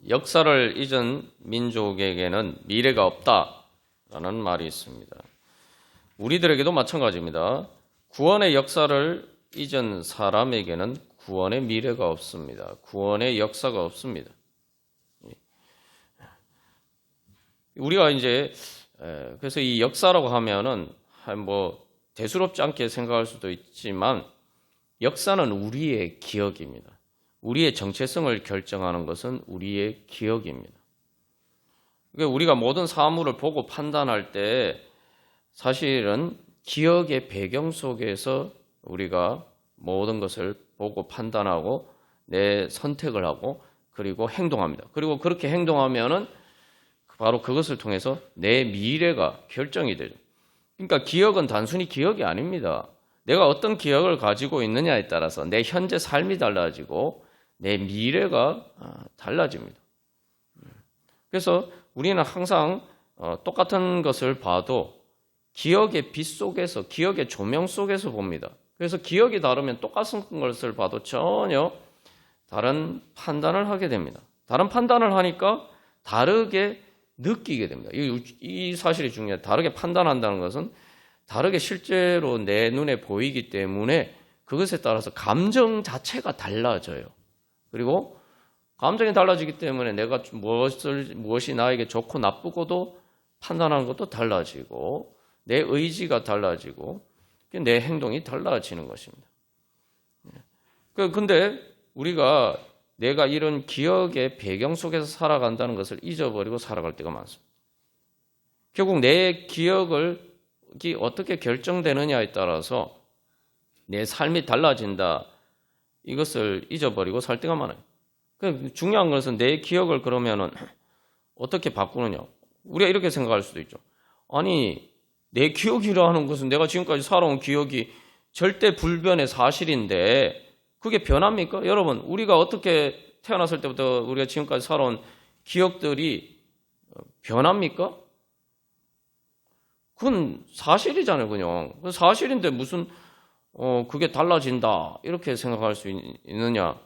역사를 잊은 민족에게는 미래가 없다라는 말이 있습니다. 우리들에게도 마찬가지입니다. 구원의 역사를 잊은 사람에게는 구원의 미래가 없습니다. 구원의 역사가 없습니다. 우리가 이제 그래서 이 역사라고 하면은 뭐 대수롭지 않게 생각할 수도 있지만 역사는 우리의 기억입니다. 우리의 정체성을 결정하는 것은 우리의 기억입니다. 그러니까 우리가 모든 사물을 보고 판단할 때 사실은 기억의 배경 속에서 우리가 모든 것을 보고 판단하고 내 선택을 하고 그리고 행동합니다. 그리고 그렇게 행동하면은 바로 그것을 통해서 내 미래가 결정이 되죠. 그러니까 기억은 단순히 기억이 아닙니다. 내가 어떤 기억을 가지고 있느냐에 따라서 내 현재 삶이 달라지고 내 미래가 달라집니다. 그래서 우리는 항상 똑같은 것을 봐도 기억의 빛 속에서, 기억의 조명 속에서 봅니다. 그래서 기억이 다르면 똑같은 것을 봐도 전혀 다른 판단을 하게 됩니다. 다른 판단을 하니까 다르게 느끼게 됩니다. 이 사실이 중요해요. 다르게 판단한다는 것은 다르게 실제로 내 눈에 보이기 때문에 그것에 따라서 감정 자체가 달라져요. 그리고 감정이 달라지기 때문에 내가 무엇이 나에게 좋고 나쁘고도 판단하는 것도 달라지고 내 의지가 달라지고 내 행동이 달라지는 것입니다. 근데 우리가 내가 이런 기억의 배경 속에서 살아간다는 것을 잊어버리고 살아갈 때가 많습니다. 결국 내 기억이 어떻게 결정되느냐에 따라서 내 삶이 달라진다. 이것을 잊어버리고 살 때가 많아요. 중요한 것은 내 기억을 그러면은 어떻게 바꾸느냐. 우리가 이렇게 생각할 수도 있죠. 아니, 내 기억이라는 것은 내가 지금까지 살아온 기억이 절대 불변의 사실인데 그게 변합니까? 여러분, 우리가 어떻게 태어났을 때부터 우리가 지금까지 살아온 기억들이 변합니까? 그건 사실이잖아요, 그냥. 사실인데 무슨 그게 달라진다 이렇게 생각할 수 있느냐?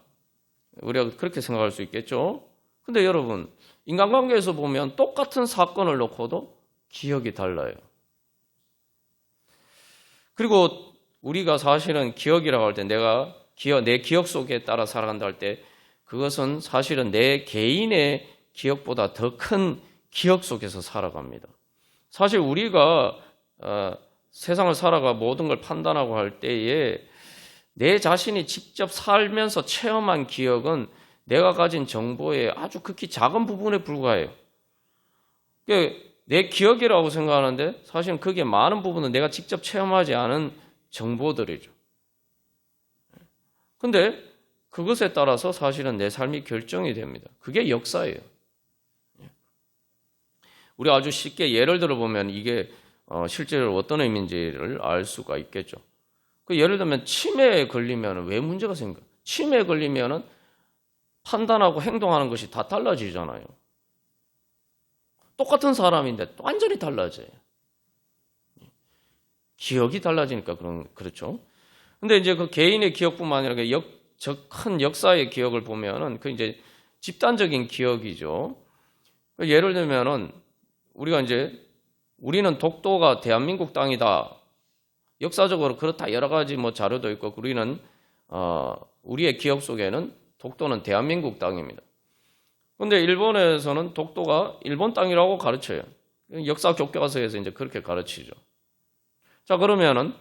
우리가 그렇게 생각할 수 있겠죠? 근데 여러분, 인간관계에서 보면 똑같은 사건을 놓고도 기억이 달라요. 그리고 우리가 사실은 기억이라고 할 때 내 기억 속에 따라 살아간다 할 때 그것은 사실은 내 개인의 기억보다 더 큰 기억 속에서 살아갑니다. 사실 우리가 세상을 살아가 모든 걸 판단하고 할 때에 내 자신이 직접 살면서 체험한 기억은 내가 가진 정보의 아주 극히 작은 부분에 불과해요. 내 기억이라고 생각하는데 사실은 그게 많은 부분은 내가 직접 체험하지 않은 정보들이죠. 근데 그것에 따라서 사실은 내 삶이 결정이 됩니다. 그게 역사예요. 우리 아주 쉽게 예를 들어보면 이게 실제로 어떤 의미인지를 알 수가 있겠죠. 예를 들면 치매에 걸리면 왜 문제가 생겨요? 치매에 걸리면 판단하고 행동하는 것이 다 달라지잖아요. 똑같은 사람인데 완전히 달라져요. 기억이 달라지니까 그렇죠. 근데 이제 그 개인의 기억뿐만 아니라 큰 역사의 기억을 보면은 그 이제 집단적인 기억이죠. 예를 들면은 우리는 독도가 대한민국 땅이다. 역사적으로 그렇다 여러 가지 자료도 있고 우리는 우리의 기억 속에는 독도는 대한민국 땅입니다. 그런데 일본에서는 독도가 일본 땅이라고 가르쳐요. 역사 교과서에서 이제 그렇게 가르치죠. 자, 그러면은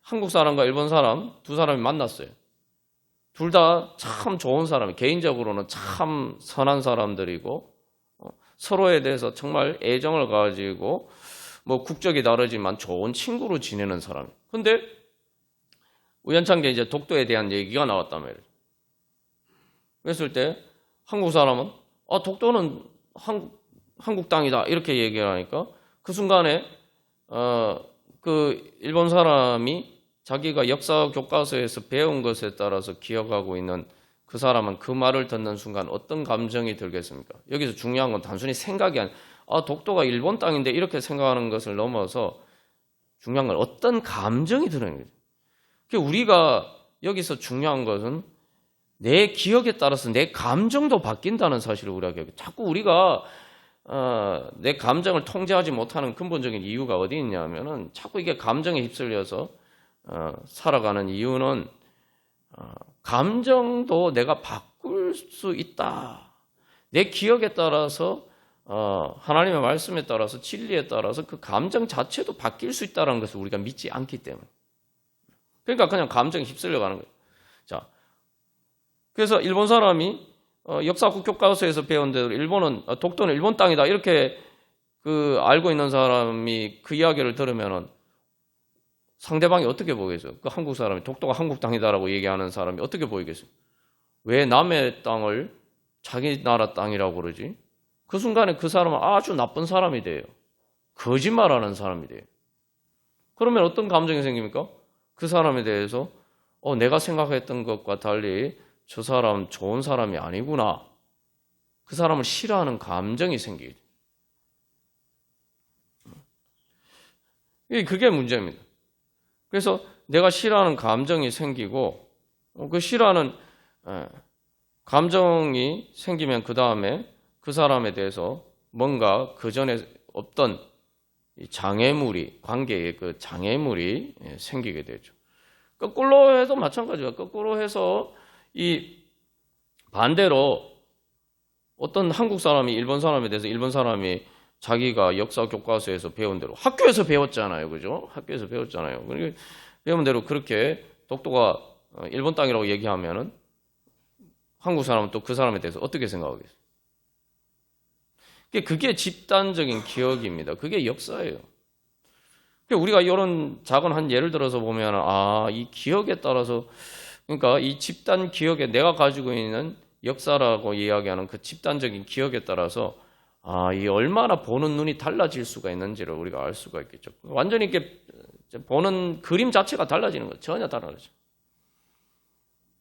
한국 사람과 일본 사람 두 사람이 만났어요. 둘 다 참 좋은 사람, 개인적으로는 참 선한 사람들이고 서로에 대해서 정말 애정을 가지고 국적이 다르지만 좋은 친구로 지내는 사람. 근데 우연찮게 이제 독도에 대한 얘기가 나왔단 말이에요. 그랬을 때 한국 사람은 독도는 한국 땅이다 이렇게 얘기를 하니까 그 순간에 그 일본 사람이 자기가 역사 교과서에서 배운 것에 따라서 기억하고 있는 그 사람은 그 말을 듣는 순간 어떤 감정이 들겠습니까? 여기서 중요한 건 단순히 생각이 아니라 독도가 일본 땅인데 이렇게 생각하는 것을 넘어서 중요한 건 어떤 감정이 드는 거죠. 우리가 여기서 중요한 것은 내 기억에 따라서 내 감정도 바뀐다는 사실을 우리가 자꾸 우리가 내 감정을 통제하지 못하는 근본적인 이유가 어디 있냐면은 자꾸 이게 감정에 휩쓸려서 살아가는 이유는 감정도 내가 바꿀 수 있다. 내 기억에 따라서 하나님의 말씀에 따라서 진리에 따라서 그 감정 자체도 바뀔 수 있다는 것을 우리가 믿지 않기 때문에. 그러니까 그냥 감정에 휩쓸려 가는 거예요. 자, 그래서 일본 사람이 역사국 교과서에서 배운 대로 일본은 독도는 일본 땅이다 이렇게 알고 있는 사람이 그 이야기를 들으면은 상대방이 어떻게 보겠어요? 그 한국 사람이 독도가 한국 땅이다라고 얘기하는 사람이 어떻게 보이겠어요? 왜 남의 땅을 자기 나라 땅이라고 그러지? 그 순간에 그 사람은 아주 나쁜 사람이 돼요. 거짓말하는 사람이 돼요. 그러면 어떤 감정이 생깁니까? 그 사람에 대해서 내가 생각했던 것과 달리 저 사람 좋은 사람이 아니구나. 그 사람을 싫어하는 감정이 생기게 돼요. 그게 문제입니다. 그래서 내가 싫어하는 감정이 생기고 그 싫어하는 감정이 생기면 그 다음에 그 사람에 대해서 뭔가 그 전에 없던 장애물이 관계에 그 장애물이 생기게 되죠. 거꾸로 해도 마찬가지예요. 거꾸로 해서 이 반대로 어떤 한국 사람이 일본 사람에 대해서 일본 사람이 자기가 역사 교과서에서 배운 대로 학교에서 배웠잖아요. 그죠? 학교에서 배웠잖아요. 배운 대로 그렇게 독도가 일본 땅이라고 얘기하면은 한국 사람은 또 그 사람에 대해서 어떻게 생각하겠어요? 그게 집단적인 기억입니다. 그게 역사예요. 우리가 이런 작은 한 예를 들어서 보면 이 기억에 따라서 그러니까 이 집단 기억에 내가 가지고 있는 역사라고 이야기하는 그 집단적인 기억에 따라서 이 얼마나 보는 눈이 달라질 수가 있는지를 우리가 알 수가 있겠죠. 완전히 이렇게 보는 그림 자체가 달라지는 거죠. 전혀 달라지죠.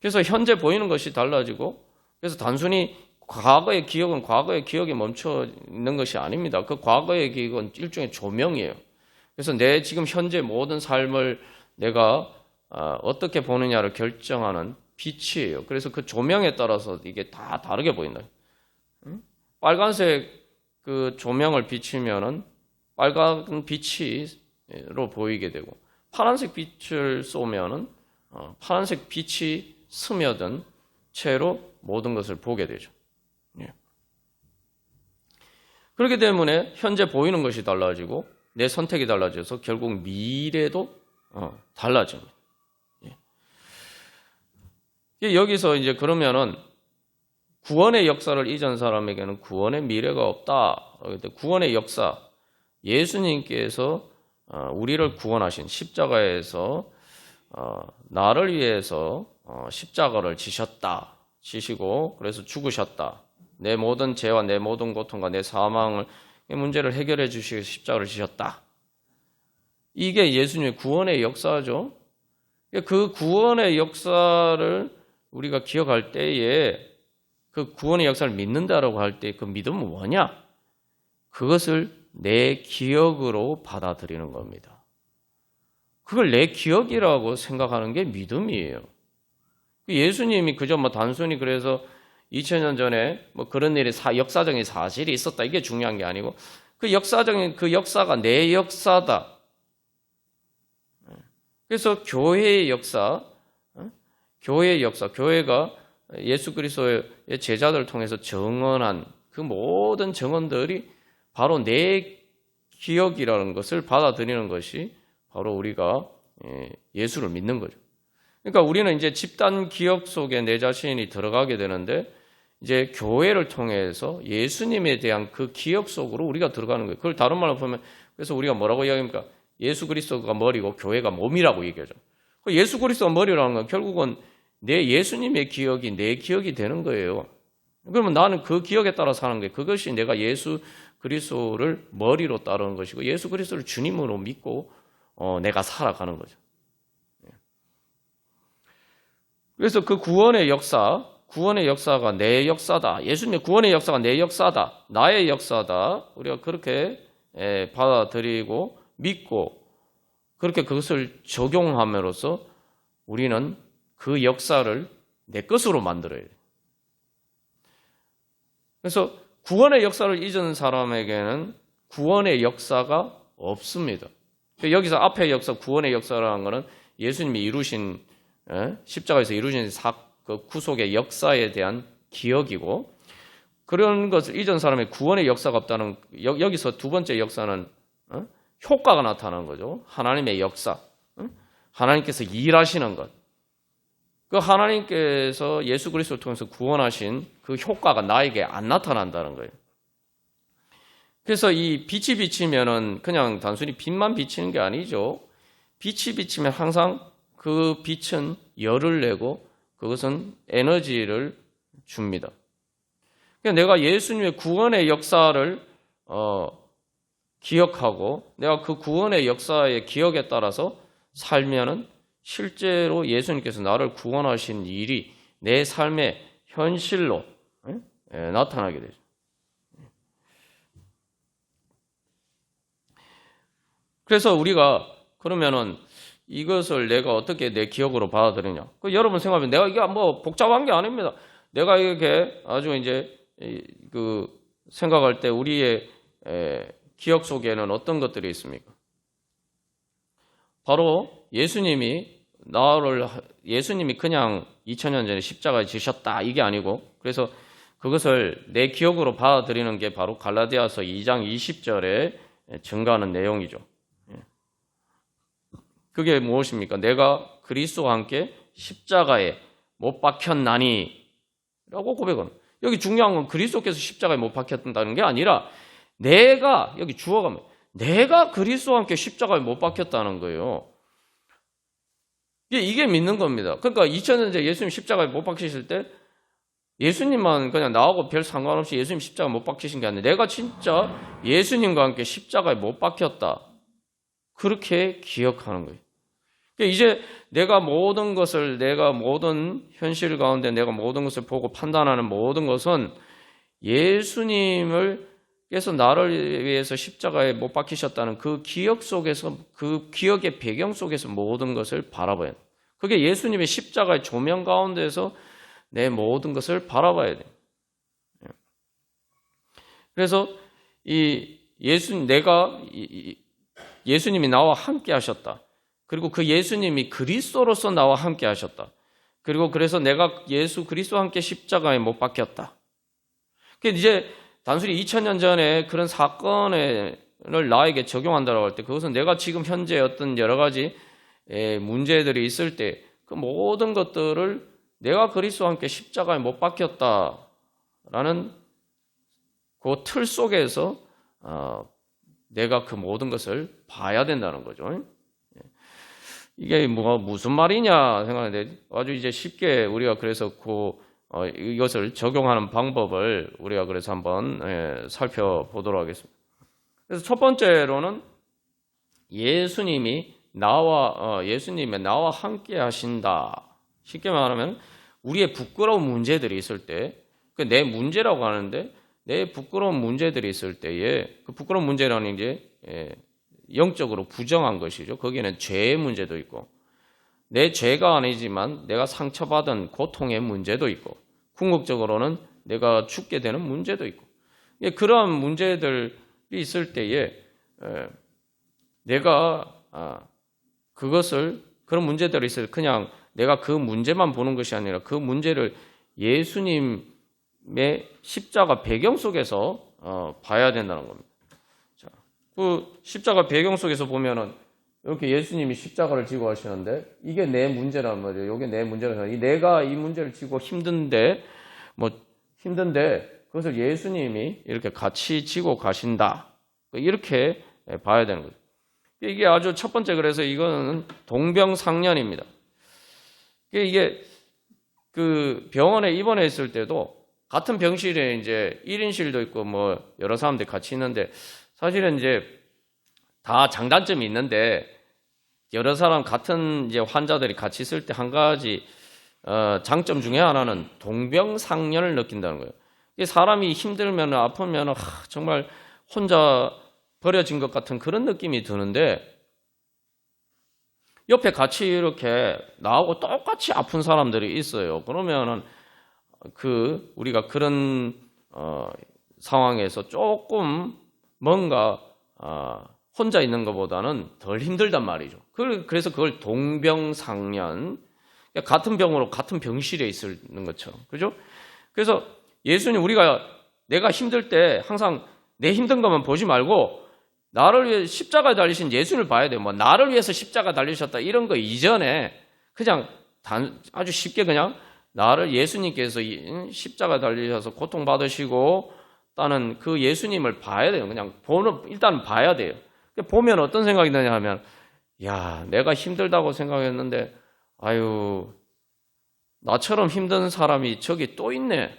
그래서 현재 보이는 것이 달라지고 그래서 단순히 과거의 기억은 과거의 기억에 멈춰 있는 것이 아닙니다. 그 과거의 기억은 일종의 조명이에요. 그래서 내 지금 현재 모든 삶을 내가 어떻게 보느냐를 결정하는 빛이에요. 그래서 그 조명에 따라서 이게 다 다르게 보인다. 빨간색 그 조명을 비치면은 빨간 빛이로 보이게 되고 파란색 빛을 쏘면은 파란색 빛이 스며든 채로 모든 것을 보게 되죠. 그렇기 때문에 현재 보이는 것이 달라지고 내 선택이 달라져서 결국 미래도 달라집니다. 여기서 이제 그러면은 구원의 역사를 잊은 사람에게는 구원의 미래가 없다. 구원의 역사, 예수님께서 우리를 구원하신 십자가에서 나를 위해서 십자가를 지시고 그래서 죽으셨다. 내 모든 죄와 내 모든 고통과 내 사망을 문제를 해결해 주시고 십자가를 지셨다. 이게 예수님의 구원의 역사죠. 그 구원의 역사를 우리가 기억할 때에 그 구원의 역사를 믿는다라고 할 때 그 믿음은 뭐냐? 그것을 내 기억으로 받아들이는 겁니다. 그걸 내 기억이라고 생각하는 게 믿음이에요. 예수님이 그저 단순히 그래서 2000년 전에 그런 일이 역사적인 사실이 있었다. 이게 중요한 게 아니고 그 역사적인 그 역사가 내 역사다. 그래서 교회의 역사, 교회가 예수 그리스도의 제자들을 통해서 정언한 그 모든 정언들이 바로 내 기억이라는 것을 받아들이는 것이 바로 우리가 예수를 믿는 거죠. 그러니까 우리는 이제 집단 기억 속에 내 자신이 들어가게 되는데 이제 교회를 통해서 예수님에 대한 그 기억 속으로 우리가 들어가는 거예요. 그걸 다른 말로 보면 그래서 우리가 뭐라고 이야기합니까? 예수 그리스도가 머리고 교회가 몸이라고 얘기하죠. 예수 그리스도가 머리라는 건 결국은 내 예수님의 기억이 내 기억이 되는 거예요. 그러면 나는 그 기억에 따라 사는 거예요. 그것이 내가 예수 그리스도를 머리로 따르는 것이고 예수 그리스도를 주님으로 믿고 내가 살아가는 거죠. 그래서 그 구원의 역사가 내 역사다. 예수님의 구원의 역사가 내 역사다. 나의 역사다. 우리가 그렇게 받아들이고 믿고 그렇게 그것을 적용함으로써 우리는 그 역사를 내 것으로 만들어야 돼. 그래서 구원의 역사를 잊은 사람에게는 구원의 역사가 없습니다. 여기서 앞의 역사, 구원의 역사라는 것은 예수님이 이루신 십자가에서 이루신 그 구속의 역사에 대한 기억이고, 그런 것을 잊은 사람의 구원의 역사가 없다는, 여기서 두 번째 역사는 효과가 나타나는 거죠. 하나님의 역사, 하나님께서 일하시는 것, 그 하나님께서 예수 그리스도를 통해서 구원하신 그 효과가 나에게 안 나타난다는 거예요. 그래서 이 빛이 비치면은 그냥 단순히 빛만 비치는 게 아니죠. 빛이 비치면 항상 그 빛은 열을 내고 그것은 에너지를 줍니다. 그러니까 내가 예수님의 구원의 역사를 기억하고 내가 그 구원의 역사의 기억에 따라서 살면은 실제로 예수님께서 나를 구원하신 일이 내 삶의 현실로 나타나게 되죠. 그래서 우리가 그러면은 이것을 내가 어떻게 내 기억으로 받아들이냐? 여러분 생각하면 내가 이게 뭐 복잡한 게 아닙니다. 내가 이렇게 아주 이제 그 생각할 때 우리의 기억 속에는 어떤 것들이 있습니까? 바로 예수님이 그냥 2000년 전에 십자가에 지셨다 이게 아니고, 그래서 그것을 내 기억으로 받아들이는 게 바로 갈라디아서 2장 20절에 증가하는 내용이죠. 그게 무엇입니까? 내가 그리스도와 함께 십자가에 못 박혔나니 라고 고백하는. 여기 중요한 건 그리스도께서 십자가에 못 박혔다는 게 아니라 내가, 여기 주어가면 내가 그리스도와 함께 십자가에 못 박혔다는 거예요. 이게 믿는 겁니다. 그러니까 2000년 전에 예수님 십자가에 못 박히실 때 예수님만 그냥 나하고 별 상관없이 예수님 십자가에 못 박히신 게 아니라 내가 진짜 예수님과 함께 십자가에 못 박혔다. 그렇게 기억하는 거예요. 이제 내가 모든 현실 가운데 내가 모든 것을 보고 판단하는 모든 것은 예수님께서 나를 위해서 십자가에 못 박히셨다는 그 기억 속에서, 그 기억의 배경 속에서 모든 것을 바라봐야 돼요. 그게 예수님의 십자가의 조명 가운데서 내 모든 것을 바라봐야 돼요. 그래서 예수님이 나와 함께 하셨다. 그리고 그 예수님이 그리스도로서 나와 함께 하셨다. 그리고 그래서 내가 예수 그리스도와 함께 십자가에 못 박혔다. 이제 단순히 2000년 전에 그런 사건을 나에게 적용한다고 할 때 그것은 내가 지금 현재 어떤 여러 가지 문제들이 있을 때 그 모든 것들을 내가 그리스도와 함께 십자가에 못 박혔다라는 그 틀 속에서 내가 그 모든 것을 봐야 된다는 거죠. 이게 무슨 말이냐 생각하는데 아주 이제 쉽게 우리가 그래서 이것을 적용하는 방법을 우리가 그래서 한번 살펴보도록 하겠습니다. 그래서 첫 번째로는 예수님이 나와 함께 하신다. 쉽게 말하면 우리의 부끄러운 문제들이 있을 때, 내 문제라고 하는데 내 부끄러운 문제들이 있을 때에 그 부끄러운 문제라는 게 영적으로 부정한 것이죠. 거기에는 죄의 문제도 있고 내 죄가 아니지만 내가 상처받은 고통의 문제도 있고 궁극적으로는 내가 죽게 되는 문제도 있고 그러한 문제들이 있을 때에 내가 그런 문제들이 있을 때 그냥 내가 그 문제만 보는 것이 아니라 그 문제를 예수님의 십자가 배경 속에서 봐야 된다는 겁니다. 자, 그 십자가 배경 속에서 보면은 이렇게 예수님이 십자가를 지고 하시는데 이게 내 문제란 말이에요. 이게 내 문제가 내가 이 문제를 지고 힘든데 그것을 예수님이 이렇게 같이 지고 가신다. 이렇게 봐야 되는 거죠. 이게 아주 첫 번째, 그래서 이거는 동병상련입니다. 이게 그 병원에 입원했을 때도 같은 병실에 이제 1인실도 있고 여러 사람들이 같이 있는데 사실은 이제 다 장단점이 있는데 여러 사람 같은 이제 환자들이 같이 있을 때 한 가지 장점 중에 하나는 동병상련을 느낀다는 거예요. 사람이 힘들면 아프면 정말 혼자 버려진 것 같은 그런 느낌이 드는데 옆에 같이 이렇게 나하고 똑같이 아픈 사람들이 있어요. 그러면은 우리가 그런 상황에서 조금 뭔가 혼자 있는 것보다는 덜 힘들단 말이죠. 그래서 그걸 동병상련, 같은 병으로 같은 병실에 있는 것처럼, 그죠? 그래서 예수님, 내가 힘들 때 항상 내 힘든 것만 보지 말고 나를 위해 십자가에 달리신 예수님을 봐야 돼요. 뭐 나를 위해서 십자가 달리셨다 이런 거 이전에 그냥 아주 쉽게 그냥 나를 예수님께서 십자가 달리셔서 고통받으시고 따는 그 예수님을 봐야 돼요. 그냥 일단 봐야 돼요. 보면 어떤 생각이 드냐 하면, 야, 내가 힘들다고 생각했는데 아유, 나처럼 힘든 사람이 저기 또 있네.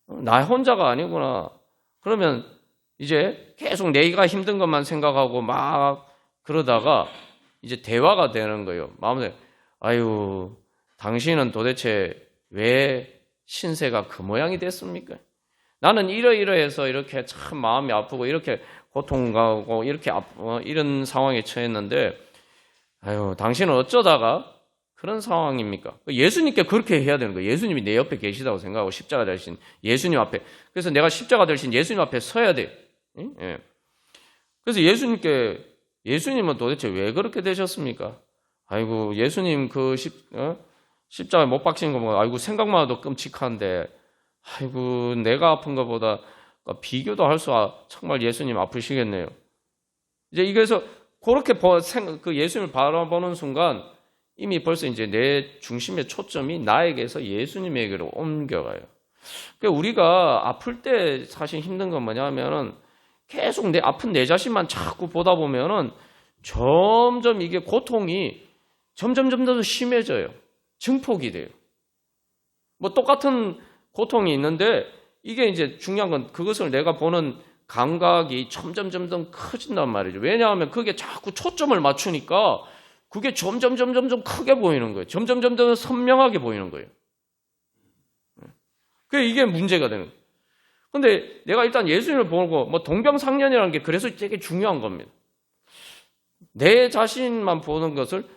나 혼자가 아니구나. 그러면 이제 계속 내가 힘든 것만 생각하고 막 그러다가 이제 대화가 되는 거예요. 마음에, 아유, 당신은 도대체 왜 신세가 그 모양이 됐습니까? 나는 이러이러해서 이렇게 참 마음이 아프고 이렇게 고통가고 이렇게 이런 상황에 처했는데, 아유, 당신은 어쩌다가 그런 상황입니까? 예수님께 그렇게 해야 되는 거예요. 예수님이 내 옆에 계시다고 생각하고 십자가 되신 예수님 앞에. 그래서 내가 십자가 되신 예수님 앞에 서야 돼요. 예. 그래서 예수님은 도대체 왜 그렇게 되셨습니까? 아이고, 예수님 십자가에 못 박히는 거 보면, 아이고, 생각만 해도 끔찍한데, 아이고, 내가 아픈 것보다 비교도 할 수, 정말 예수님 아프시겠네요. 이제 이래서 그렇게 그 예수님을 바라보는 순간 이미 벌써 이제 내 중심의 초점이 나에게서 예수님에게로 옮겨가요. 그러니까 우리가 아플 때 사실 힘든 건 뭐냐면은 계속 아픈 내 자신만 자꾸 보다 보면은 점점 이게 고통이 점점 더 심해져요. 증폭이 돼요. 뭐 똑같은 고통이 있는데 이게 이제 중요한 건 그것을 내가 보는 감각이 점점 커진단 말이죠. 왜냐하면 그게 자꾸 초점을 맞추니까 그게 점점 크게 보이는 거예요. 점점 선명하게 보이는 거예요. 이게 문제가 되는 거예요. 근데 내가 일단 예수님을 보고 뭐 동병상련이라는 게 그래서 되게 중요한 겁니다. 내 자신만 보는 것을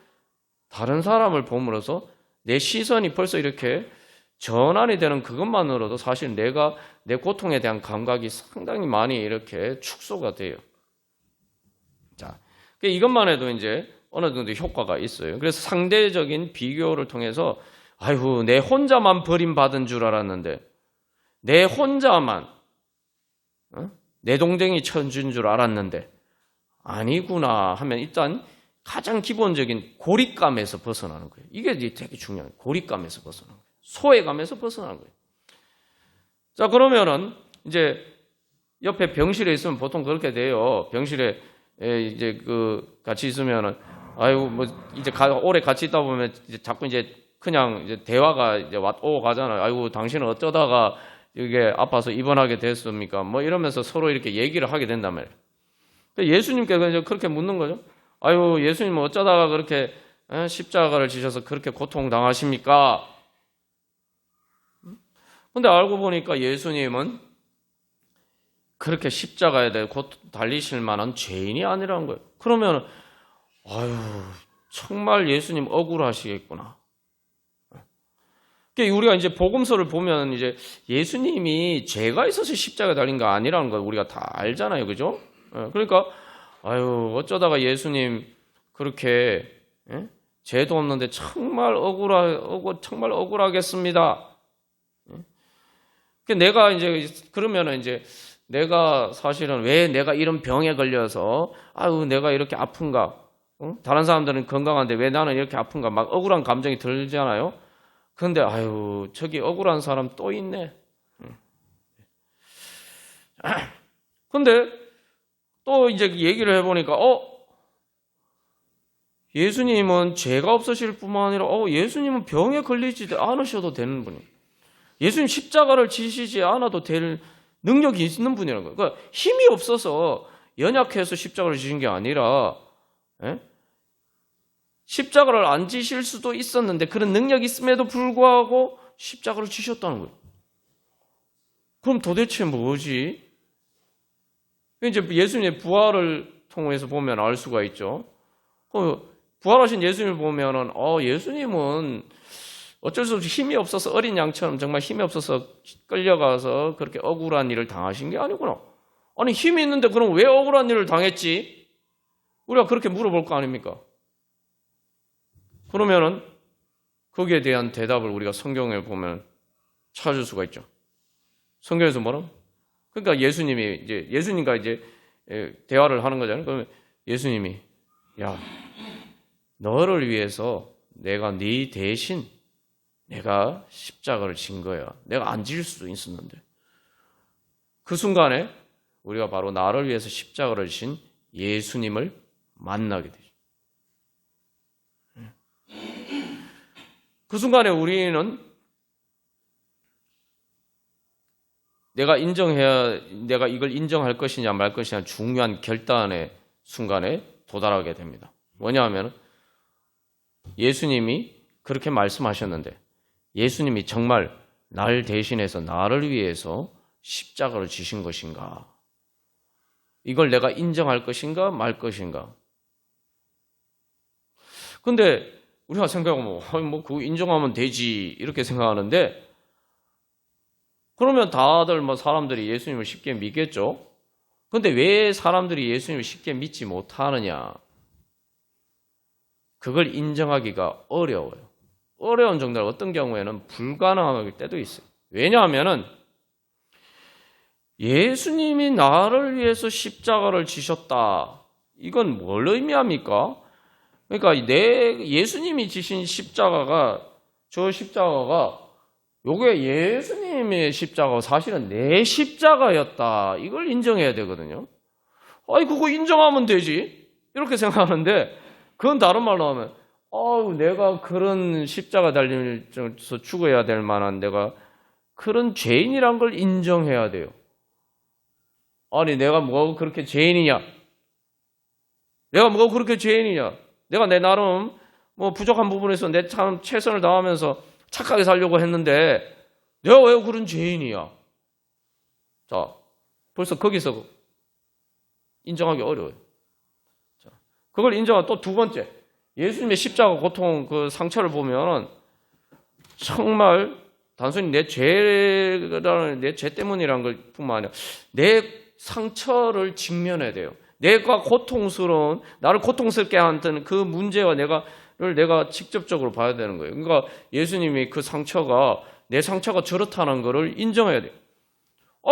다른 사람을 봄으로써 내 시선이 벌써 이렇게 전환이 되는 그것만으로도 사실 내가 내 고통에 대한 감각이 상당히 많이 이렇게 축소가 돼요. 자, 이것만 해도 이제 어느 정도 효과가 있어요. 그래서 상대적인 비교를 통해서 아이고, 내 혼자만 버림받은 줄 알았는데 내 혼자만 내 동댕이 쳐준 줄 알았는데 아니구나 하면 일단 가장 기본적인 고립감에서 벗어나는 거예요. 이게 되게 중요해요. 고립감에서 벗어나는 거예요. 소외감에서 벗어나는 거예요. 자, 그러면은 이제 옆에 병실에 있으면 보통 그렇게 돼요. 병실에 이제 같이 있으면은 아이고 뭐 이제 오래 같이 있다 보면 이제 자꾸 이제 그냥 이제 대화가 이제 오고 가잖아요. 아이고, 당신은 어쩌다가 이게 아파서 입원하게 됐습니까? 뭐 이러면서 서로 이렇게 얘기를 하게 된단 말이에요. 예수님께서 이제 그렇게 묻는 거죠. 아유, 예수님은 어쩌다가 그렇게 십자가를 지셔서 그렇게 고통당하십니까? 근데 알고 보니까 예수님은 그렇게 십자가에 대해 달리실 만한 죄인이 아니라는 거예요. 그러면 아유, 정말 예수님 억울하시겠구나. 우리가 이제 복음서를 보면 이제 예수님이 죄가 있어서 십자가에 달린 거 아니라는 걸 우리가 다 알잖아요. 그죠? 그러니까 아유, 어쩌다가 예수님 그렇게 죄도 없는데 정말 억울하겠습니다. 내가 이제 그러면은 이제 내가 사실은 왜 내가 이런 병에 걸려서 아유, 내가 이렇게 아픈가? 다른 사람들은 건강한데 왜 나는 이렇게 아픈가? 막 억울한 감정이 들잖아요. 그런데 아유, 저기 억울한 사람 또 있네. 근데 또 이제 얘기를 해보니까 예수님은 죄가 없으실 뿐만 아니라 예수님은 병에 걸리지 않으셔도 되는 분이에요. 예수님 십자가를 지시지 않아도 될 능력이 있는 분이라는 거예요. 그러니까 힘이 없어서 연약해서 십자가를 지신 게 아니라 십자가를 안 지실 수도 있었는데 그런 능력이 있음에도 불구하고 십자가를 지셨다는 거예요. 그럼 도대체 뭐지? 이제 예수님의 부활을 통해서 보면 알 수가 있죠. 부활하신 예수님을 보면은 예수님은 어쩔 수 없이 힘이 없어서 어린 양처럼 정말 힘이 없어서 끌려가서 그렇게 억울한 일을 당하신 게 아니구나. 아니 힘이 있는데 그럼 왜 억울한 일을 당했지? 우리가 그렇게 물어볼 거 아닙니까? 그러면은 거기에 대한 대답을 우리가 성경을 보면 찾을 수가 있죠. 성경에서 뭐라고? 그러니까 예수님이 이제 예수님과 이제 대화를 하는 거잖아요. 그러면 예수님이 야, 너를 위해서 내가 네 대신 내가 십자가를 진 거야. 내가 안 질 수도 있었는데. 그 순간에 우리가 바로 나를 위해서 십자가를 진 예수님을 만나게 되죠. 그 순간에 우리는 내가 이걸 인정할 것이냐 말 것이냐 중요한 결단의 순간에 도달하게 됩니다. 뭐냐 하면 예수님이 그렇게 말씀하셨는데 예수님이 정말 날 대신해서 나를 위해서 십자가를 지신 것인가? 이걸 내가 인정할 것인가 말 것인가? 근데 우리가 생각하면 그거 인정하면 되지 이렇게 생각하는데 그러면 다들 사람들이 예수님을 쉽게 믿겠죠? 근데 왜 사람들이 예수님을 쉽게 믿지 못하느냐? 그걸 인정하기가 어려워요. 어려운 정도로 어떤 경우에는 불가능할 때도 있어요. 왜냐하면은 예수님이 나를 위해서 십자가를 지셨다. 이건 뭘 의미합니까? 그러니까 예수님이 지신 십자가가 요게 예수님의 십자가가 사실은 내 십자가였다. 이걸 인정해야 되거든요. 아니 그거 인정하면 되지. 이렇게 생각하는데 그건 다른 말로 하면 내가 그런 십자가 달리면서 죽어야 될 만한 내가 그런 죄인이란 걸 인정해야 돼요. 아니 내가 뭐가 그렇게 죄인이냐? 내가 내 나름 부족한 부분에서 내 참 최선을 다하면서 착하게 살려고 했는데 내가 왜 그런 죄인이야? 자, 벌써 거기서 인정하기 어려워요. 자, 그걸 인정한 또 두 번째, 예수님의 십자가 고통 그 상처를 보면 정말 단순히 내 죄 때문이란 걸 뿐만 아니라 내 상처를 직면해야 돼요. 내가 나를 고통스럽게 하는 그 문제와 내가 직접적으로 봐야 되는 거예요. 그러니까 예수님이 내 상처가 저렇다는 것을 인정해야 돼요.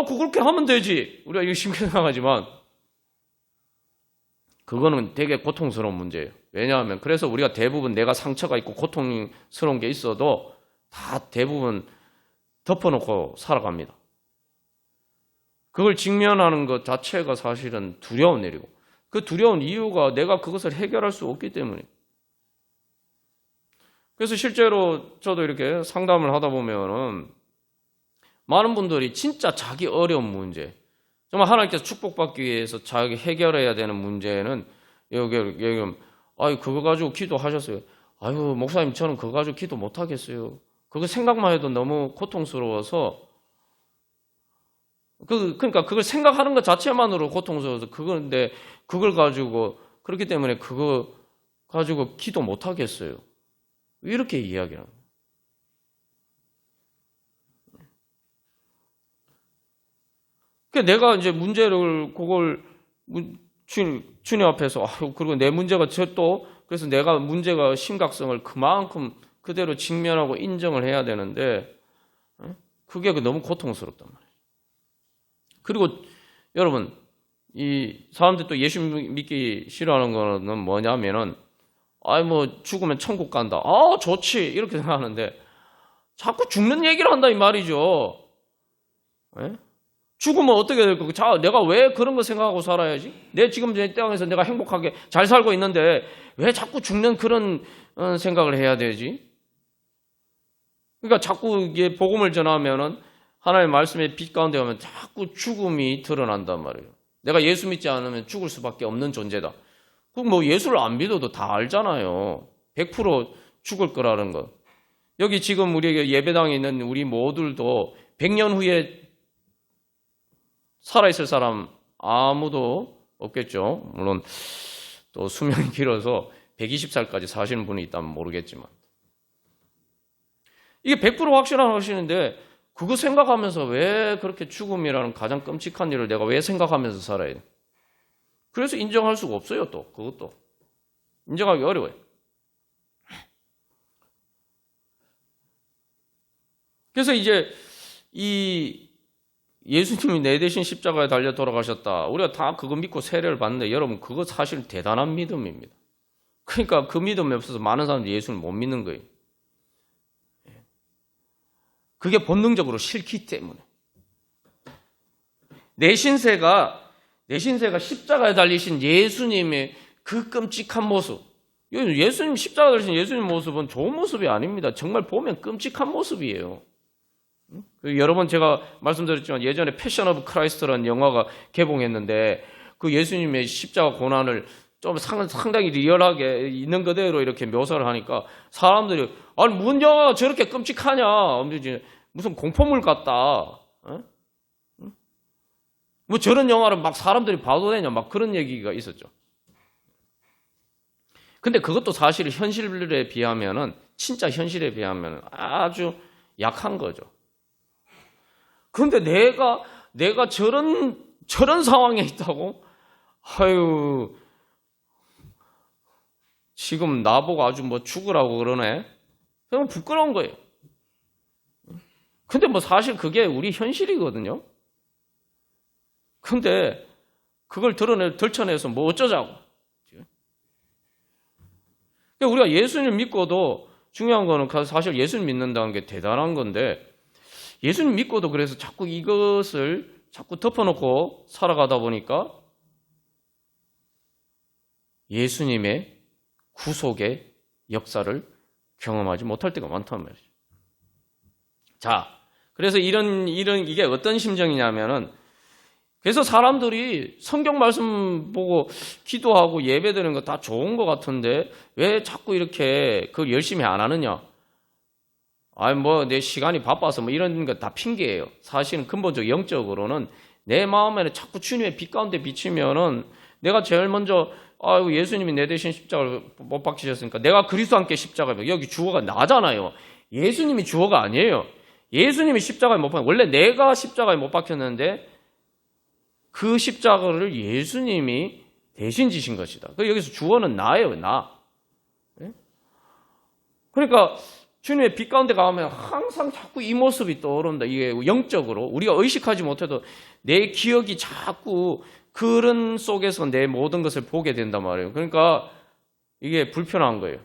그렇게 하면 되지. 우리가 이거 쉽게 생각하지만 그거는 되게 고통스러운 문제예요. 왜냐하면 그래서 우리가 대부분 내가 상처가 있고 고통스러운 게 있어도 다 대부분 덮어놓고 살아갑니다. 그걸 직면하는 것 자체가 사실은 두려운 일이고 그 두려운 이유가 내가 그것을 해결할 수 없기 때문이에요. 그래서 실제로 저도 이렇게 상담을 하다 보면은 많은 분들이 진짜 자기 어려운 문제, 정말 하나님께서 축복받기 위해서 자기 해결해야 되는 문제는 그거 가지고 기도하셨어요. 목사님 저는 그거 가지고 기도 못 하겠어요. 그거 생각만 해도 너무 고통스러워서 그러니까 그걸 생각하는 것 자체만으로 고통스러워서 그건데 그걸 가지고 그렇기 때문에 그거 가지고 기도 못 하겠어요. 이렇게 이야기를 합니다. 그러니까 내가 이제 그걸 주님 앞에서 그리고 내 문제가 그래서 내가 문제가 심각성을 그만큼 그대로 직면하고 인정을 해야 되는데 그게 너무 고통스럽단 말이에요. 그리고 여러분 이 사람들이 또 예수 믿기 싫어하는 거는 뭐냐면은 죽으면 천국 간다. 좋지 이렇게 생각하는데 자꾸 죽는 얘기를 한다 이 말이죠. 네? 죽으면 어떻게 될 거고? 내가 왜 그런 거 생각하고 살아야지? 지금 내 땅에서 내가 행복하게 잘 살고 있는데 왜 자꾸 죽는 그런 생각을 해야 되지? 그러니까 자꾸 이게 복음을 전하면은 하나님의 말씀의 빛 가운데 가면 자꾸 죽음이 드러난단 말이에요. 내가 예수 믿지 않으면 죽을 수밖에 없는 존재다. 그럼 예수를 안 믿어도 다 알잖아요. 100% 죽을 거라는 거. 여기 지금 우리 예배당에 있는 우리 모두도 100년 후에 살아있을 사람 아무도 없겠죠. 물론 또 수명이 길어서 120살까지 사시는 분이 있다면 모르겠지만. 이게 100% 확신인데 그거 생각하면서 왜 그렇게 죽음이라는 가장 끔찍한 일을 내가 왜 생각하면서 살아야 돼? 그래서 인정할 수가 없어요, 또. 그것도. 인정하기 어려워요. 그래서 이제 이 예수님이 내 대신 십자가에 달려 돌아가셨다. 우리가 다 그거 믿고 세례를 받는데 여러분 그거 사실 대단한 믿음입니다. 그러니까 그 믿음이 없어서 많은 사람들이 예수를 못 믿는 거예요. 그게 본능적으로 싫기 때문에. 내 신세가 십자가에 달리신 예수님의 그 끔찍한 모습. 예수님 십자가에 달리신 예수님 모습은 좋은 모습이 아닙니다. 정말 보면 끔찍한 모습이에요. 여러 번 제가 말씀드렸지만 예전에 패션 오브 크라이스트라는 영화가 개봉했는데 그 예수님의 십자가 고난을 좀 상당히 리얼하게 있는 그대로 이렇게 묘사를 하니까 사람들이 아니 뭔 영화가 저렇게 끔찍하냐 무슨 공포물 같다 어? 뭐 저런 영화를 막 사람들이 봐도 되냐 막 그런 얘기가 있었죠. 근데 그것도 사실 현실에 비하면은 진짜 현실에 비하면 아주 약한 거죠. 그런데 내가 저런 상황에 있다고? 아유, 지금 나보고 아주 뭐 죽으라고 그러네? 그럼 부끄러운 거예요. 근데 뭐 사실 그게 우리 현실이거든요. 근데 그걸 들춰내서 뭐 어쩌자고. 우리가 예수님 믿고도 중요한 거는 사실 예수님 믿는다는 게 대단한 건데 예수님 믿고도 그래서 자꾸 이것을 자꾸 덮어놓고 살아가다 보니까 예수님의 구속의 역사를 경험하지 못할 때가 많단 말이죠. 자, 그래서 이게 어떤 심정이냐면은 그래서 사람들이 성경 말씀 보고 기도하고 예배드리는 거 다 좋은 것 같은데 왜 자꾸 이렇게 그걸 열심히 안 하느냐? 아니 뭐 내 시간이 바빠서 뭐 이런 거 다 핑계예요. 사실은 근본적 영적으로는 내 마음에는 자꾸 주님의 빛 가운데 비치면은 내가 제일 먼저 아이고 예수님이 내 대신 십자가를 못 박히셨으니까 내가 그리스도와 함께 십자가에 여기 주어가 나잖아요. 예수님이 주어가 아니에요. 예수님이 십자가에 못 박혀 원래 내가 십자가에 못 박혔는데 그 십자가를 예수님이 대신 지신 것이다. 여기서 주어는 나예요, 나. 그러니까 주님의 빛 가운데 가면 항상 자꾸 이 모습이 떠오른다. 이게 영적으로 우리가 의식하지 못해도 내 기억이 자꾸 그런 속에서 내 모든 것을 보게 된단 말이에요. 그러니까 이게 불편한 거예요.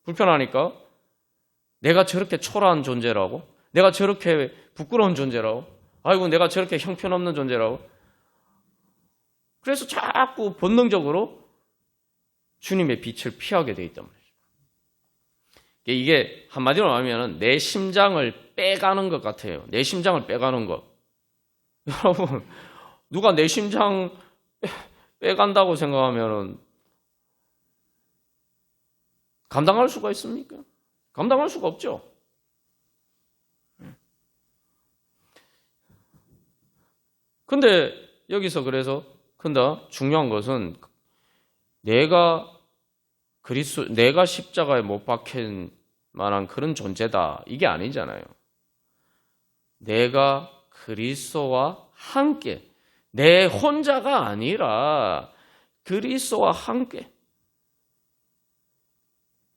불편하니까 내가 저렇게 초라한 존재라고? 내가 저렇게 부끄러운 존재라고? 아이고 내가 저렇게 형편없는 존재라고? 그래서 자꾸 본능적으로 주님의 빛을 피하게 돼 있단 말이에요. 이게 한마디로 말하면 내 심장을 빼가는 것 같아요. 내 심장을 빼가는 것. 여러분 누가 내 심장 빼간다고 생각하면 감당할 수가 있습니까? 감당할 수가 없죠. 근데 여기서 그래서 중요한 것은 내가 십자가에 못 박힌 만한 그런 존재다. 이게 아니잖아요. 내가 그리스도와 함께 내 혼자가 아니라 그리스도와 함께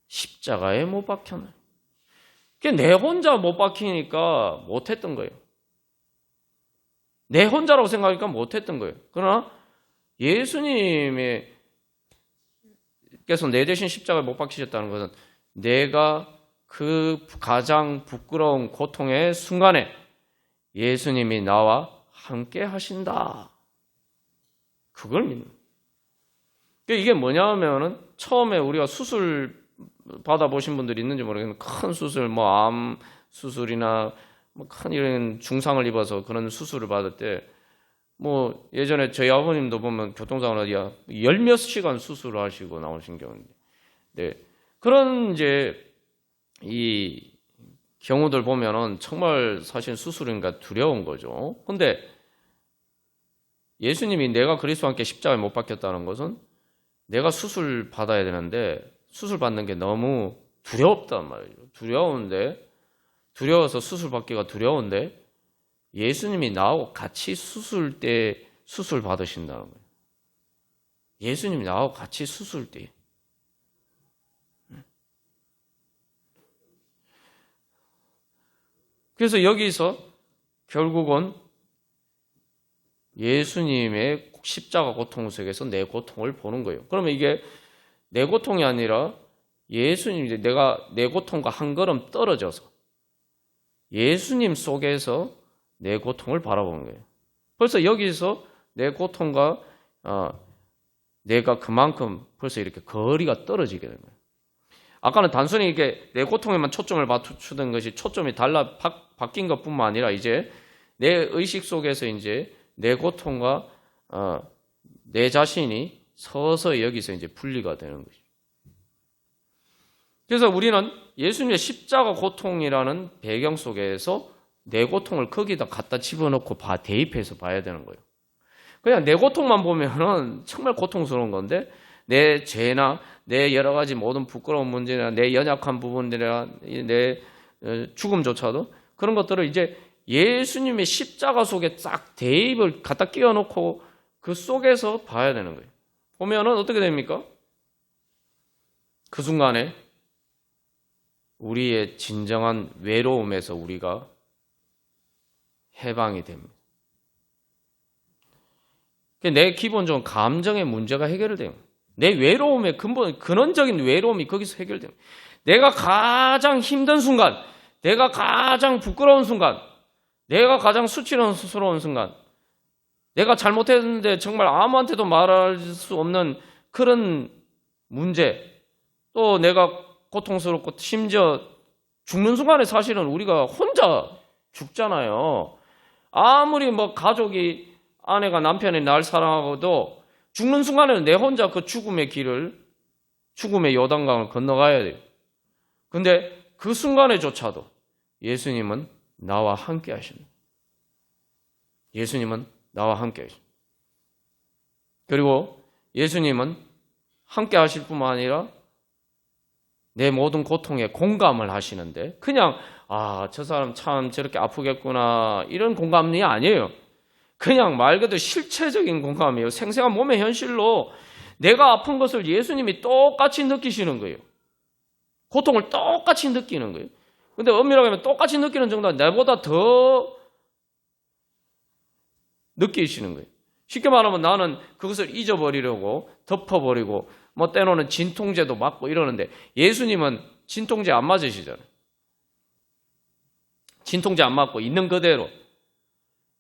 십자가에 못 박혔나요? 내 혼자 못 박히니까 못했던 거예요. 내 혼자라고 생각하니까 못했던 거예요. 그러나 예수님께서 내 대신 십자가에 못 박히셨다는 것은 내가 그 가장 부끄러운 고통의 순간에 예수님이 나와 함께 하신다. 그걸 믿는 거예요. 이게 뭐냐 하면은 처음에 우리가 수술 받아보신 분들이 있는지 모르겠는데 큰 수술, 뭐 암 수술이나 뭐 큰 이런 중상을 입어서 그런 수술을 받을 때 뭐 예전에 저희 아버님도 보면 교통사고나 열몇 시간 수술을 하시고 나오신 경우인데 네. 그런 이제 이 경우들 보면은 정말 사실 수술인가 두려운 거죠. 근데 예수님이 내가 그리스도와 함께 십자가에 못 박혔다는 것은 내가 수술 받아야 되는데 수술 받는 게 너무 두렵단 말이죠. 두려워서 수술 받기가 두려운데 예수님이 나하고 같이 수술 받으신다는 거예요. 예수님이 나하고 같이 수술 때. 그래서 여기서 결국은 예수님의 십자가 고통 속에서 내 고통을 보는 거예요. 그러면 이게 내 고통이 아니라 예수님이 내가 내 고통과 한 걸음 떨어져서 예수님 속에서 내 고통을 바라보는 거예요. 벌써 여기서 내 고통과 내가 그만큼 벌써 이렇게 거리가 떨어지게 되는 거예요. 아까는 단순히 이렇게 내 고통에만 초점을 맞추던 것이 초점이 바뀐 것뿐만 아니라 이제 내 의식 속에서 이제 내 고통과 내 자신이 서서히 여기서 이제 분리가 되는 것이죠. 그래서 우리는 예수님의 십자가 고통이라는 배경 속에서 내 고통을 거기다 갖다 집어넣고 대입해서 봐야 되는 거예요. 그냥 내 고통만 보면은 정말 고통스러운 건데 내 죄나 내 여러 가지 모든 부끄러운 문제나 내 연약한 부분들이나 내 죽음조차도 그런 것들을 이제 예수님의 십자가 속에 싹 대입을 갖다 끼워놓고 그 속에서 봐야 되는 거예요. 보면은 어떻게 됩니까? 그 순간에 우리의 진정한 외로움에서 우리가 해방이 됩니다. 내 기본적인 감정의 문제가 해결돼요. 내 외로움의 근원적인 외로움이 거기서 해결돼요. 내가 가장 힘든 순간, 내가 가장 부끄러운 순간, 내가 가장 수치스러운 순간, 내가 잘못했는데 정말 아무한테도 말할 수 없는 그런 문제, 또 내가 고통스럽고 심지어 죽는 순간에 사실은 우리가 혼자 죽잖아요. 아무리 가족이 아내가 남편이 날 사랑하고도 죽는 순간에는 내 혼자 그 죽음의 요단강을 건너가야 돼요. 근데 그 순간에조차도 예수님은 나와 함께 하십니다. 예수님은 나와 함께 하십니다. 그리고 예수님은 함께 하실 뿐만 아니라 내 모든 고통에 공감을 하시는데 그냥 저 사람 참 저렇게 아프겠구나 이런 공감이 아니에요. 그냥 말 그대로 실체적인 공감이에요. 생생한 몸의 현실로 내가 아픈 것을 예수님이 똑같이 느끼시는 거예요. 고통을 똑같이 느끼는 거예요. 근데 엄밀하게 하면 똑같이 느끼는 정도는 내보다 더 느끼시는 거예요. 쉽게 말하면 나는 그것을 잊어버리려고 덮어버리고 때로는 진통제도 맞고 이러는데 예수님은 진통제 안 맞으시잖아요. 진통제 안 맞고 있는 그대로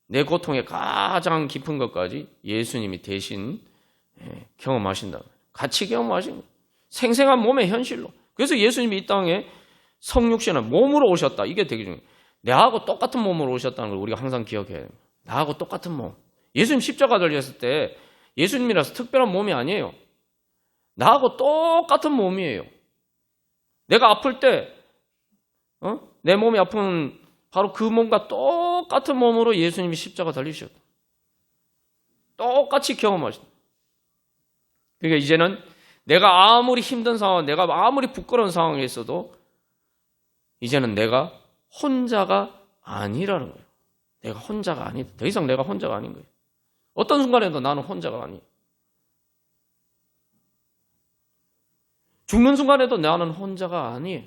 내 고통의 가장 깊은 것까지 예수님이 대신 경험하신다. 같이 경험하신 거예요. 생생한 몸의 현실로. 그래서 예수님이 이 땅에 성육신은 몸으로 오셨다. 이게 되게 중요해요. 나하고 똑같은 몸으로 오셨다는 걸 우리가 항상 기억해야 돼요. 나하고 똑같은 몸. 예수님 십자가 달렸을 때 예수님이라서 특별한 몸이 아니에요. 나하고 똑같은 몸이에요. 내가 아플 때 내 몸이 아픈 바로 그 몸과 똑같은 몸으로 예수님이 십자가 달리셨다. 똑같이 경험하셨다. 그러니까 이제는 내가 아무리 힘든 상황, 내가 아무리 부끄러운 상황에 있어도 이제는 내가 혼자가 아니라는 거예요. 내가 혼자가 아니다. 더 이상 내가 혼자가 아닌 거예요. 어떤 순간에도 나는 혼자가 아니에요. 죽는 순간에도 나는 혼자가 아니에요.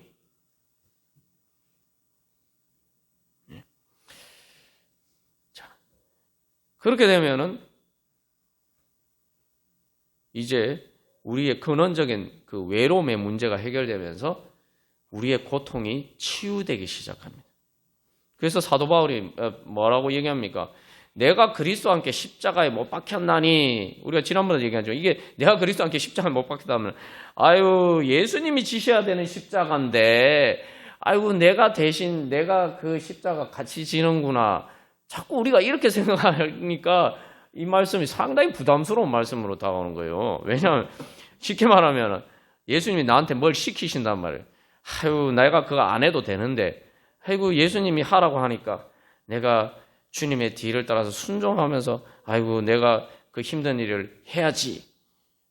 그렇게 되면은 이제 우리의 근원적인 그 외로움의 문제가 해결되면서 우리의 고통이 치유되기 시작합니다. 그래서 사도 바울이 뭐라고 얘기합니까? 내가 그리스도와 함께 십자가에 못 박혔나니, 우리가 지난번에 얘기하죠. 이게 내가 그리스도와 함께 십자가에 못 박혔다면 예수님이 지셔야 되는 십자가인데 내가 대신 내가 그 십자가 같이 지는구나. 자꾸 우리가 이렇게 생각하니까 이 말씀이 상당히 부담스러운 말씀으로 다가오는 거예요. 왜냐하면 쉽게 말하면 예수님이 나한테 뭘 시키신단 말이에요. 내가 그거 안 해도 되는데 예수님이 하라고 하니까 내가 주님의 뒤를 따라서 순종하면서 내가 그 힘든 일을 해야지.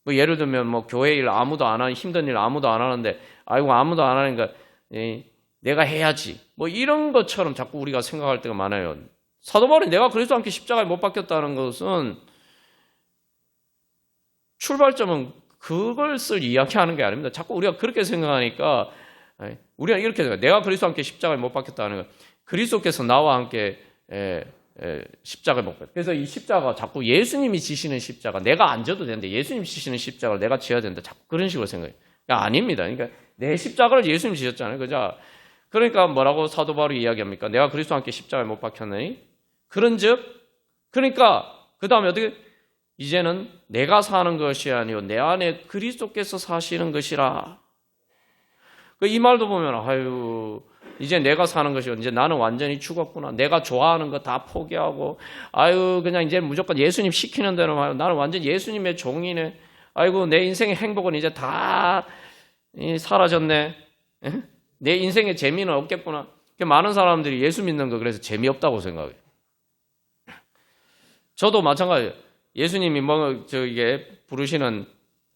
뭐 예를 들면 뭐 교회 일 아무도 안 하는, 힘든 일 아무도 안 하는데 아이고 아무도 안 하니까 내가 해야지, 뭐 이런 것처럼 자꾸 우리가 생각할 때가 많아요. 사도 바울이 내가 그리스도와 함께 십자가에 못 박혔다는 것은 출발점은 그것을 이야기하는 게 아닙니다. 자꾸 우리가 그렇게 생각하니까 우리가 이렇게 생각해요. 내가 그리스도와 함께 십자가에 못 박혔다는 건 그리스도께서 나와 함께 십자가에 못 박혔다. 그래서 이 십자가 자꾸 예수님이 지시는 십자가, 내가 안 져도 되는데 예수님이 지시는 십자가를 내가 지어야 된다. 자꾸 그런 식으로 생각해요. 아닙니다. 그러니까 내 십자가를 예수님이 지셨잖아요. 그죠? 그러니까 뭐라고 사도 바울이 이야기합니까? 내가 그리스도와 함께 십자가에 못 박혔느니 그런즉, 그러니까 그 다음에 어떻게, 이제는 내가 사는 것이 아니요 내 안에 그리스도께서 사시는 것이라. 이 말도 보면 아유 이제 내가 사는 것이, 이제 나는 완전히 죽었구나, 내가 좋아하는 거 다 포기하고 아유 그냥 이제 무조건 예수님 시키는 대로 말고 나는 완전 예수님의 종이네, 아이고 내 인생의 행복은 이제 다 사라졌네, 내 인생의 재미는 없겠구나. 많은 사람들이 예수 믿는 거 그래서 재미없다고 생각해요. 저도 마찬가지예요. 예수님이 이게 부르시는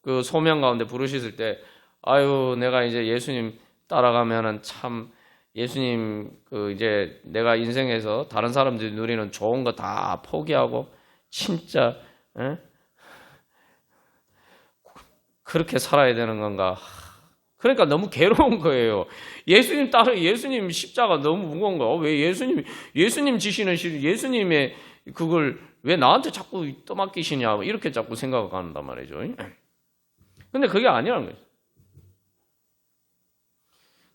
그 소명 가운데 부르셨을 때, 아유, 내가 이제 예수님 따라가면은 참, 예수님 이제 내가 인생에서 다른 사람들이 누리는 좋은 거 다 포기하고, 진짜, 그렇게 살아야 되는 건가. 그러니까 너무 괴로운 거예요. 예수님 십자가 너무 무거운 거야. 왜 예수님 지시는 예수님의 그걸 왜 나한테 자꾸 떠맡기시냐, 이렇게 자꾸 생각한단 말이죠. 근데 그게 아니라는 거죠.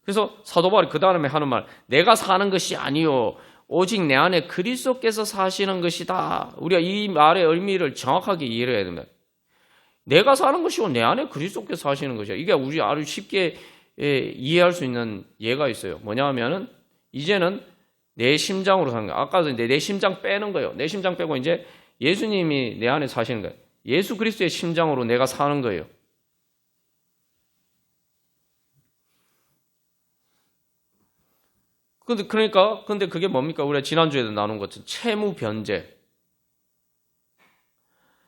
그래서 사도 바울이 그 다음에 하는 말, 내가 사는 것이 아니요 오직 내 안에 그리스도께서 사시는 것이다. 우리가 이 말의 의미를 정확하게 이해해야 됩니다. 내가 사는 것이고 내 안에 그리스도께서 사시는 것이야. 이게 우리 아주 쉽게 이해할 수 있는 예가 있어요. 뭐냐 하면은 이제는 내 심장으로 사는 거예요. 아까도 내 심장 빼는 거예요. 내 심장 빼고 이제 예수님이 내 안에 사시는 거예요. 예수 그리스도의 심장으로 내가 사는 거예요. 근데 그게 뭡니까? 우리가 지난주에도 나눈 것처럼 채무 변제.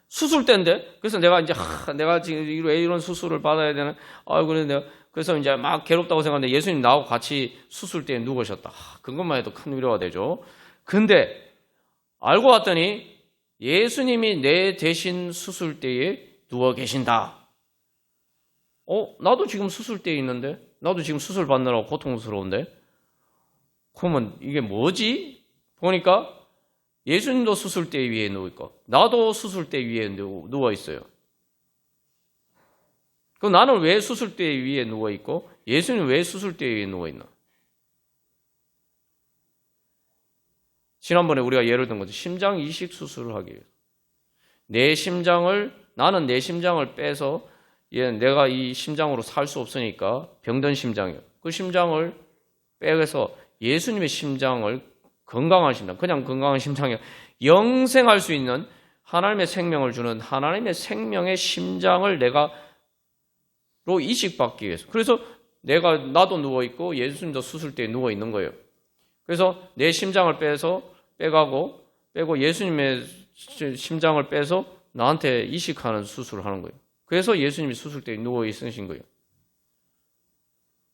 수술 때인데, 그래서 내가 이제, 내가 지금 왜 이런 수술을 받아야 되나? 그래서 이제 막 괴롭다고 생각하는데 예수님 나하고 같이 수술대에 누우셨다. 그것만 해도 큰 위로가 되죠. 근데 알고 봤더니 예수님이 내 대신 수술대에 누워 계신다. 나도 지금 수술대에 있는데? 나도 지금 수술 받느라고 고통스러운데? 그러면 이게 뭐지? 보니까 예수님도 수술대 위에 누워있고 나도 수술대 위에 누워있어요. 그럼 나는 왜 수술대 위에 누워있고 예수님은 왜 수술대 위에 누워있나? 지난번에 우리가 예를 든 거죠. 심장 이식 수술을 하기 위해서 나는 내 심장을 빼서 내가 이 심장으로 살 수 없으니까 병든 심장이에요. 그 심장을 빼서 예수님의 심장을 건강한 심장, 그냥 건강한 심장이 영생할 수 있는 하나님의 생명을 주는 하나님의 생명의 심장을 로 이식받기 위해서. 그래서 나도 누워있고 예수님도 수술대에 누워있는 거예요. 그래서 내 심장을 빼고 예수님의 심장을 빼서 나한테 이식하는 수술을 하는 거예요. 그래서 예수님이 수술대에 누워있으신 거예요.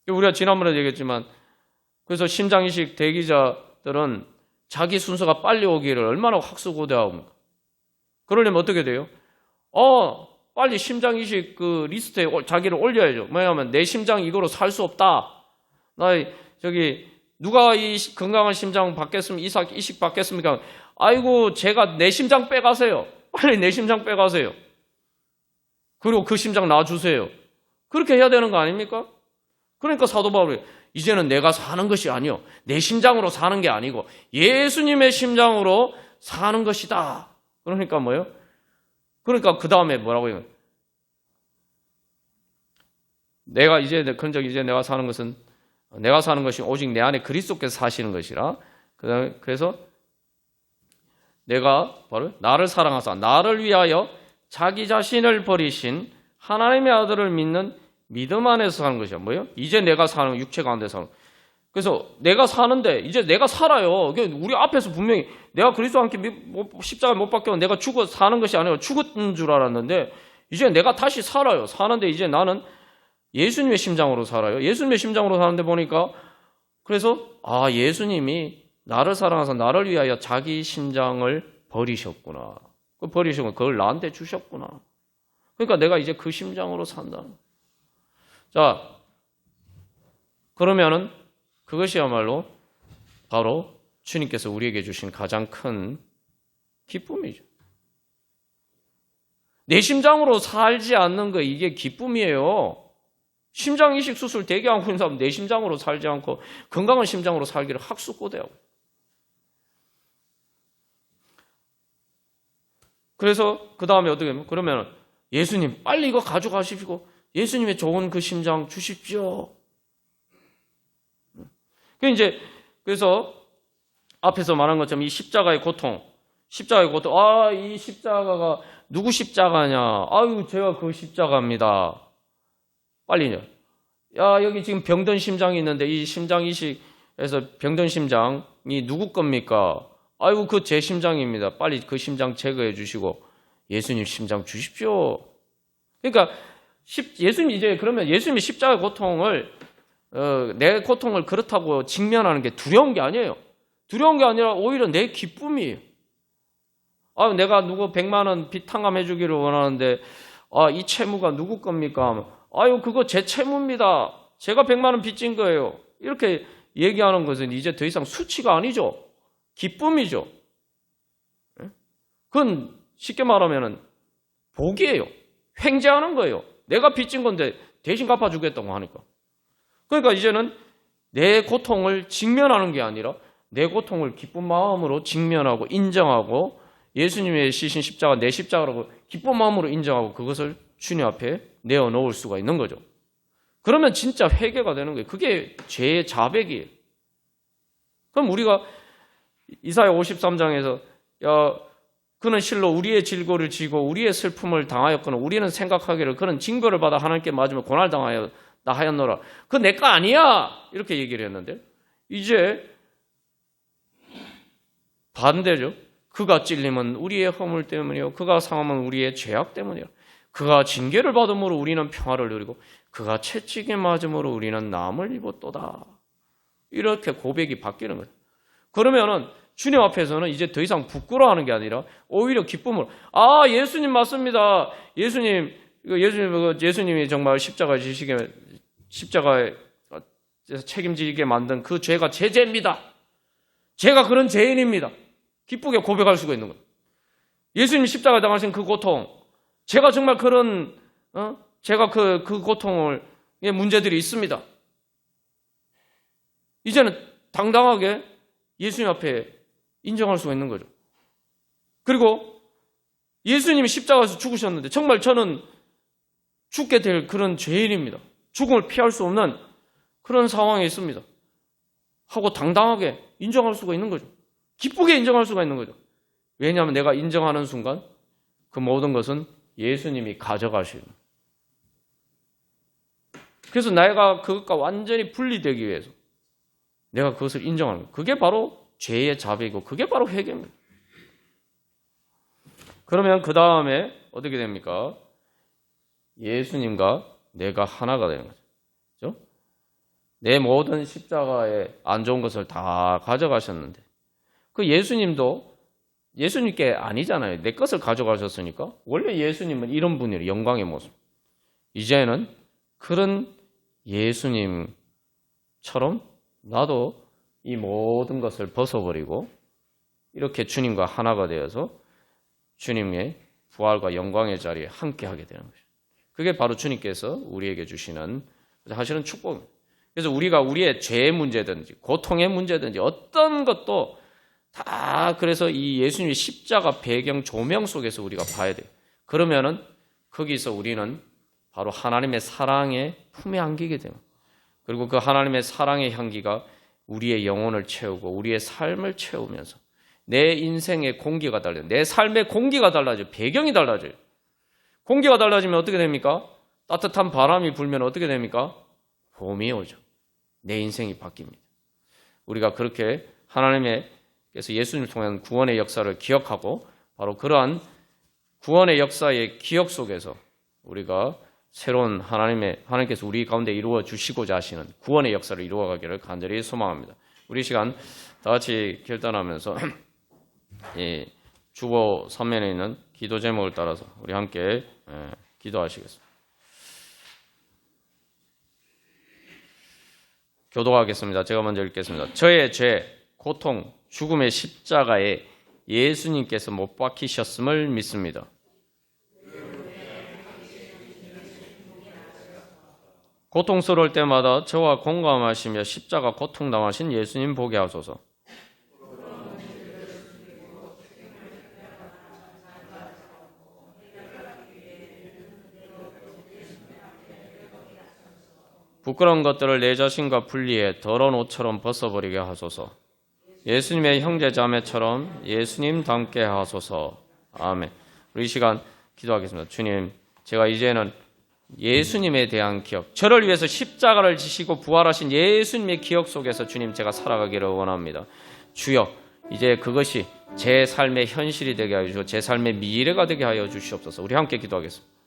우리가 지난번에 얘기했지만 그래서 심장 이식 대기자들은 자기 순서가 빨리 오기를 얼마나 학수고대합니까? 그러려면 어떻게 돼요? 빨리 심장 이식 그 리스트에 자기를 올려야죠. 뭐냐면 내 심장 이거로 살 수 없다. 누가 이 건강한 심장 받겠습니까? 이식 받겠습니까? 아이고 제가 내 심장 빼가세요. 빨리 내 심장 빼가세요. 그리고 그 심장 놔주세요. 그렇게 해야 되는 거 아닙니까? 그러니까 사도 바울이 이제는 내가 사는 것이 아니요 내 심장으로 사는 게 아니고 예수님의 심장으로 사는 것이다. 그러니까 뭐예요? 그러니까 그 다음에 뭐라고 해요? 이제 내가 사는 것이 오직 내 안에 그리스도께서 사시는 것이라. 그래서 내가 바로 나를 사랑하사 나를 위하여 자기 자신을 버리신 하나님의 아들을 믿는 믿음 안에서 사는 것이야. 뭐예요? 이제 내가 사는 육체 가운데 사는. 그래서 내가 사는데 이제 내가 살아요. 우리 앞에서 분명히 내가 그리스도와 함께 십자가에 못 박혀 내가 죽어 사는 것이 아니라 죽은 줄 알았는데 이제 내가 다시 살아요. 사는데 이제 나는 예수님의 심장으로 살아요. 예수님의 심장으로 사는데 보니까 그래서 예수님이 나를 사랑하셔서 나를 위하여 자기 심장을 버리셨구나. 버리시고 그걸 나한테 주셨구나. 그러니까 내가 이제 그 심장으로 산다. 자, 그러면은 그것이야말로 바로 주님께서 우리에게 주신 가장 큰 기쁨이죠. 내 심장으로 살지 않는 거 이게 기쁨이에요. 심장 이식 수술 대기하고 있는 사람 내 심장으로 살지 않고 건강한 심장으로 살기를 학수고대하고. 그래서 그 다음에 어떻게 하면 그러면 예수님 빨리 이거 가져가십시오. 예수님의 좋은 그 심장 주십시오. 그래서 앞에서 말한 것처럼 이 십자가의 고통, 이 십자가가 누구 십자가냐? 아유, 제가 그 십자가입니다. 빨리요. 야, 여기 지금 병든 심장이 있는데 이 심장 이식에서 병든 심장이 누구 겁니까? 아유, 그 제 심장입니다. 빨리 그 심장 제거해 주시고 예수님 심장 주십시오. 그러니까 예수님이 십자가의 고통을 내 고통을 그렇다고 직면하는 게 두려운 게 아니에요. 두려운 게 아니라 오히려 내 기쁨이에요. 내가 누구 100만 원 빚 탕감해 주기를 원하는데 이 채무가 누구 겁니까? 아유, 그거 제 채무입니다. 제가 100만 원 빚진 거예요. 이렇게 얘기하는 것은 이제 더 이상 수치가 아니죠. 기쁨이죠. 그건 쉽게 말하면 복이에요. 횡재하는 거예요. 내가 빚진 건데 대신 갚아주겠다고 하니까. 그러니까 이제는 내 고통을 직면하는 게 아니라 내 고통을 기쁜 마음으로 직면하고 인정하고 예수님의 지신 십자가 내 십자가라고 기쁜 마음으로 인정하고 그것을 주님 앞에 내어놓을 수가 있는 거죠. 그러면 진짜 회개가 되는 거예요. 그게 죄의 자백이에요. 그럼 우리가 이사야 53장에서 그는 실로 우리의 질고를 지고 우리의 슬픔을 당하였거늘 우리는 생각하기를 그는 징벌을 받아 하나님께 맞으며 고난을 하였노라. 그거 내 거 아니야! 이렇게 얘기를 했는데 이제 반대죠. 그가 찔림은 우리의 허물 때문이요 그가 상함은 우리의 죄악 때문이요 그가 징계를 받음으로 우리는 평화를 누리고 그가 채찍에 맞음으로 우리는 남을 입었도다. 이렇게 고백이 바뀌는 거예요. 그러면은 주님 앞에서는 이제 더 이상 부끄러워하는 게 아니라 오히려 기쁨으로 예수님 맞습니다. 예수님이 정말 십자가에 책임지게 만든 그 죄가 제 죄입니다. 제가 그런 죄인입니다. 기쁘게 고백할 수가 있는 거예요. 예수님 십자가에 당하신 그 고통, 제가 정말 제가 그 고통을 문제들이 있습니다. 이제는 당당하게 예수님 앞에 인정할 수가 있는 거죠. 그리고 예수님이 십자가에서 죽으셨는데 정말 저는 죽게 될 그런 죄인입니다. 죽음을 피할 수 없는 그런 상황에 있습니다. 하고 당당하게 인정할 수가 있는 거죠. 기쁘게 인정할 수가 있는 거죠. 왜냐하면 내가 인정하는 순간 그 모든 것은 예수님이 가져가시는. 그래서 내가 그것과 완전히 분리되기 위해서 내가 그것을 인정하는 거예요. 그게 바로 죄의 자백이고 그게 바로 회개입니다. 그러면 그 다음에 어떻게 됩니까? 예수님과 내가 하나가 되는 거죠. 그렇죠? 내 모든 십자가에 안 좋은 것을 다 가져가셨는데 그 예수님도 예수님께 아니잖아요. 내 것을 가져가셨으니까. 원래 예수님은 이런 분이에요. 영광의 모습. 이제는 그런 예수님처럼 나도 이 모든 것을 벗어버리고 이렇게 주님과 하나가 되어서 주님의 부활과 영광의 자리에 함께하게 되는 것이죠. 그게 바로 주님께서 우리에게 주시는 사실은 축복입니다. 그래서 우리가 우리의 죄의 문제든지 고통의 문제든지 어떤 것도 다 그래서 이 예수님의 십자가 배경 조명 속에서 우리가 봐야 돼요. 그러면은 거기서 우리는 바로 하나님의 사랑의 품에 안기게 됩니다. 그리고 그 하나님의 사랑의 향기가 우리의 영혼을 채우고 우리의 삶을 채우면서 내 인생의 공기가 달라져요. 내 삶의 공기가 달라져요. 배경이 달라져요. 공기가 달라지면 어떻게 됩니까? 따뜻한 바람이 불면 어떻게 됩니까? 봄이 오죠. 내 인생이 바뀝니다. 우리가 그렇게 하나님께서 예수님을 통한 구원의 역사를 기억하고 바로 그러한 구원의 역사의 기억 속에서 우리가 새로운 하나님께서 우리 가운데 이루어 주시고자 하시는 구원의 역사를 이루어 가기를 간절히 소망합니다. 우리 시간 다 같이 결단하면서 이 주보 3면에 있는 기도 제목을 따라서 우리 함께 기도하시겠습니다. 교도하겠습니다. 제가 먼저 읽겠습니다. 저의 죄, 고통, 죽음의 십자가에 예수님께서 못 박히셨음을 믿습니다. 고통스러울 때마다 저와 공감하시며 십자가 고통 당하신 예수님 보게 하소서. 부끄러운 것들을 내 자신과 분리해 더러운 옷처럼 벗어버리게 하소서. 예수님의 형제 자매처럼 예수님 닮게 하소서. 아멘. 우리 이 시간 기도하겠습니다. 주님, 제가 이제는 예수님에 대한 기억, 저를 위해서 십자가를 지시고 부활하신 예수님의 기억 속에서 주님 제가 살아가기를 원합니다. 주여, 이제 그것이 제 삶의 현실이 되게 하여 주시고 제 삶의 미래가 되게 하여 주시옵소서. 우리 함께 기도하겠습니다.